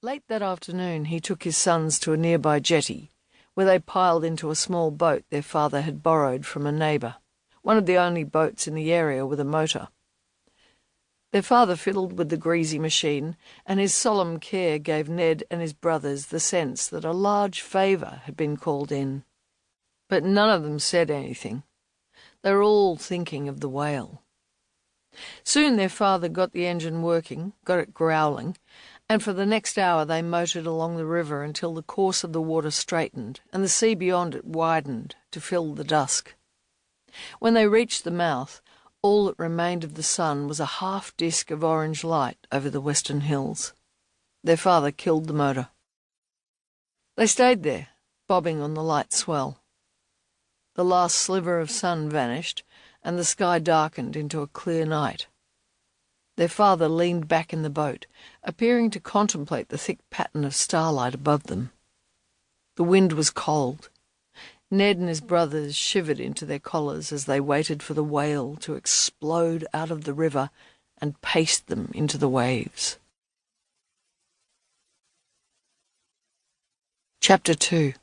Late that afternoon he took his sons to a nearby jetty, where they piled into a small boat their father had borrowed from a neighbour, one of the only boats in the area with a motor. Their father fiddled with the greasy machine, and his solemn care gave Ned and his brothers the sense that a large favour had been called in. But none of them said anything. They were all thinking of the whale. Soon their father got the engine working, got it growling, and for the next hour they motored along the river until the course of the water straightened and the sea beyond it widened to fill the dusk. When they reached the mouth, all that remained of the sun was a half-disk of orange light over the western hills. Their father killed the motor. They stayed there, bobbing on the light swell. The last sliver of sun vanished, and the sky darkened into a clear night. Their father leaned back in the boat, appearing to contemplate the thick pattern of starlight above them. The wind was cold. Ned and his brothers shivered into their collars as they waited for the whale to explode out of the river and paste them into the waves. Chapter 2.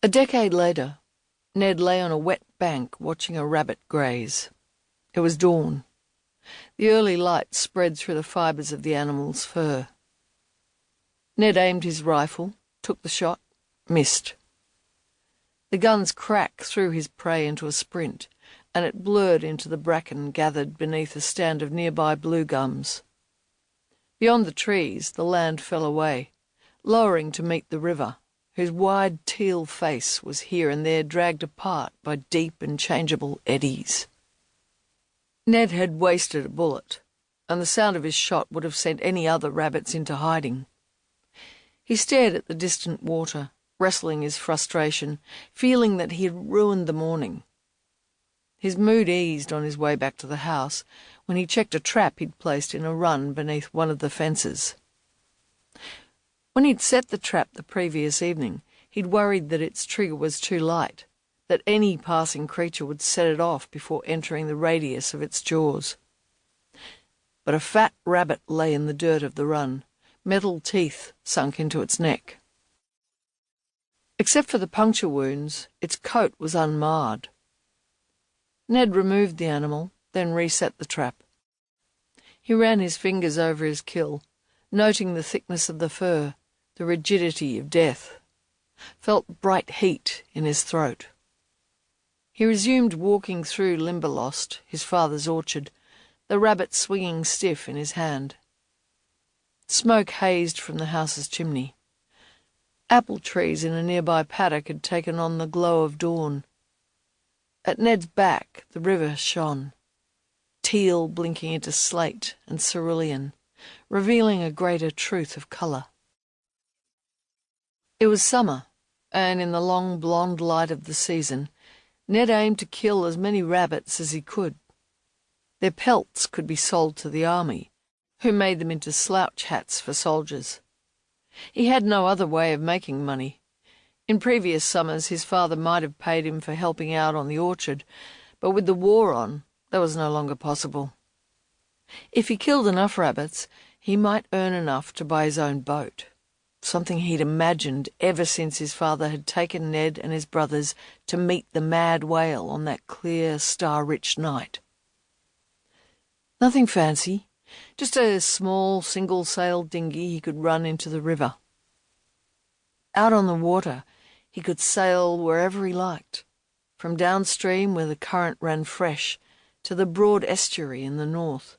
A decade later, Ned lay on a wet bank watching a rabbit graze. It was dawn. The early light spread through the fibres of the animal's fur. Ned aimed his rifle, took the shot, missed. The gun's crack threw his prey into a sprint, and it blurred into the bracken gathered beneath a stand of nearby blue gums. Beyond the trees, the land fell away, lowering to meet the river, whose wide teal face was here and there dragged apart by deep and changeable eddies. Ned had wasted a bullet, and the sound of his shot would have sent any other rabbits into hiding. He stared at the distant water, wrestling his frustration, feeling that he had ruined the morning. His mood eased on his way back to the house, when he checked a trap he'd placed in a run beneath one of the fences. When he'd set the trap the previous evening, he'd worried that its trigger was too light, that any passing creature would set it off before entering the radius of its jaws. But a fat rabbit lay in the dirt of the run, metal teeth sunk into its neck. Except for the puncture wounds, its coat was unmarred. Ned removed the animal, then reset the trap. He ran his fingers over his kill, noting the thickness of the fur, the rigidity of death, felt bright heat in his throat. He resumed walking through Limberlost, his father's orchard, the rabbit swinging stiff in his hand. Smoke hazed from the house's chimney. Apple trees in a nearby paddock had taken on the glow of dawn. At Ned's back, the river shone, teal blinking into slate and cerulean, revealing a greater truth of colour. It was summer, and in the long blonde light of the season, Ned aimed to kill as many rabbits as he could. Their pelts could be sold to the army, who made them into slouch hats for soldiers. He had no other way of making money. In previous summers his father might have paid him for helping out on the orchard, but with the war on, that was no longer possible. If he killed enough rabbits, he might earn enough to buy his own boat, something he'd imagined ever since his father had taken Ned and his brothers to meet the mad whale on that clear, star-rich night. Nothing fancy, just a small single-sail dinghy he could run into the river. Out on the water, he could sail wherever he liked, from downstream where the current ran fresh to the broad estuary in the north.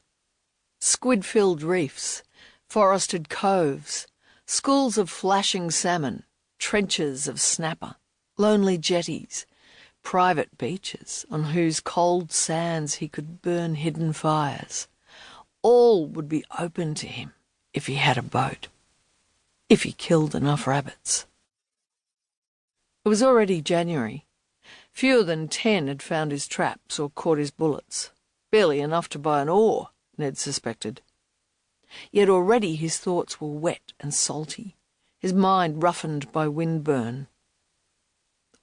Squid-filled reefs, forested coves, schools of flashing salmon, trenches of snapper, lonely jetties, private beaches on whose cold sands he could burn hidden fires. All would be open to him if he had a boat, if he killed enough rabbits. It was already January. Fewer than 10 had found his traps or caught his bullets. Barely enough to buy an oar, Ned suspected. Yet already his thoughts were wet and salty, his mind roughened by windburn.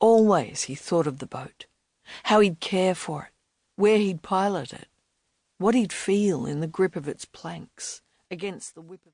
Always he thought of the boat, how he'd care for it, where he'd pilot it, what he'd feel in the grip of its planks, against the whip of